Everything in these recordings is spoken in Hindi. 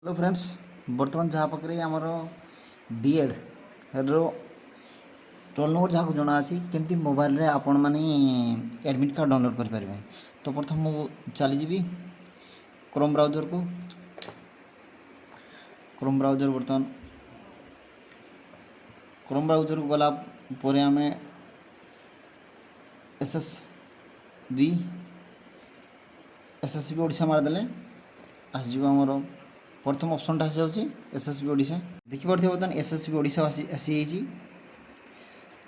हेलो फ्रेंड्स, बर्तमान जहाँ पाखे आमर बीएड रो रोल नंबर जहाँ जना अच्छी केमती मोबाइल रे आपण माने एडमिट कार्ड डाउनलोड करें। तो प्रथम मुझे चलीजी क्रोम ब्राउजर को। क्रोम ब्राउजर बर्तमान क्रोम ब्राउजर को गला परे आम एसएसबी ओडिशा मारदेले आसज आमर प्रथम ऑप्शन आसी जाऊँगी एसएसबी ओडिशा। देखिए बर्तमान एसएसबी ओडिशा आसी।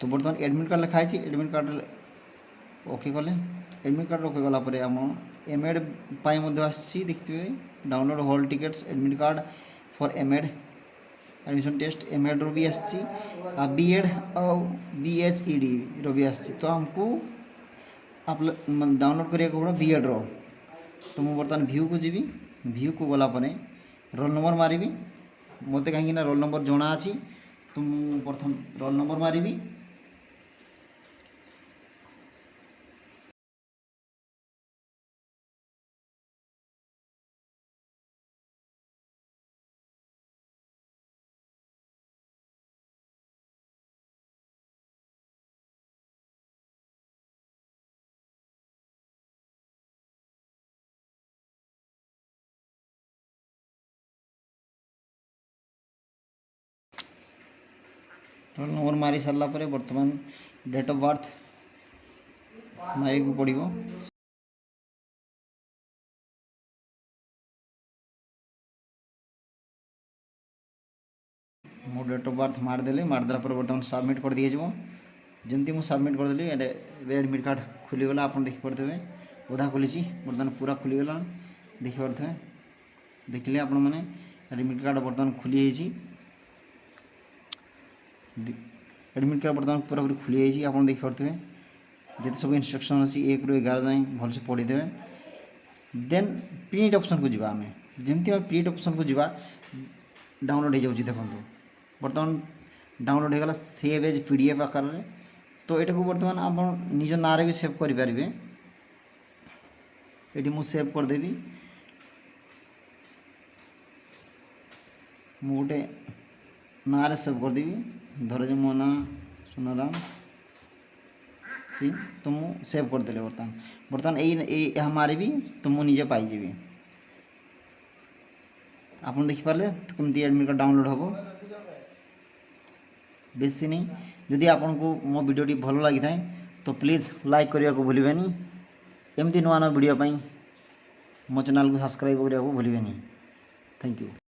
तो बर्तमान एडमिट कार्ड लिखाई एडमिट कार्ड ओके कले एडमिट कार्ड ओके गलापर आम एमएड आसी देखिए download hall tickets admit card for MEd admission test MEd रो भी आसी बीएड और बीएचईडी रो भी आसी। तो हमको डाउनलोड करिया पड़ा बीएड रो। तो मुझे बर्तमान व्यू को जी व्यू को गलापर रोल नंबर मारि मत कहीं रोल नंबर जना अच्छी। तो मुझे प्रथम रोल नंबर मारि रोल नंबर मारी सारा पर बर्तमान डेट ऑफ बर्थ मारे को पड़ो। मो डेट ऑफ बर्थ मारदेली मारदेला पर बर्तमान सबमिट कर दिए जमती मुझे सबमिट करदेली एडमिट कार्ड खुलीगला। आप देखिपे उधा खोली बर्तमान पूरा खुलीगला देखिपे देखिले आपण मैंने एडमिट कार्ड बर्तमान खुली एडमिट कार्ड बर्तमान पूरा पूरी खुली जाइए। आप देखिपे जिते सब इनस्ट्रक्शन अच्छी 1 ରୁ 11 जाए भलसे पढ़ीदे। देन प्रिंट ऑप्शन को जी आम जमती प्रिंट ऑप्शन को जीवा डाउनलोड हो जाऊँगी। देखो बर्तमान डाउनलोड होगा सेव एज पीडीएफ आकार में। तो यहाँ को बर्तमान आप निज ना भी सेव करेंगे। ये मुझे सेव करदेवी मुझे ना सेव करदेवी धर मो ना सुनाराम सिंह। तो मुझे सेव करदेली बर्तमान बर्तमान यह मारि तो मुझे पाइबी। आप देखिपारे तो कमी एडमिट कार्ड डाउनलोड हम बेसी नहीं। जदि आपन को मो वीडियोटी भल लगी था तो प्लीज़ लाइक करने को भूलें। एमती नुआ नुआ वीडियो मो चैनल को सब्सक्राइब करने को भूलें। Thank you.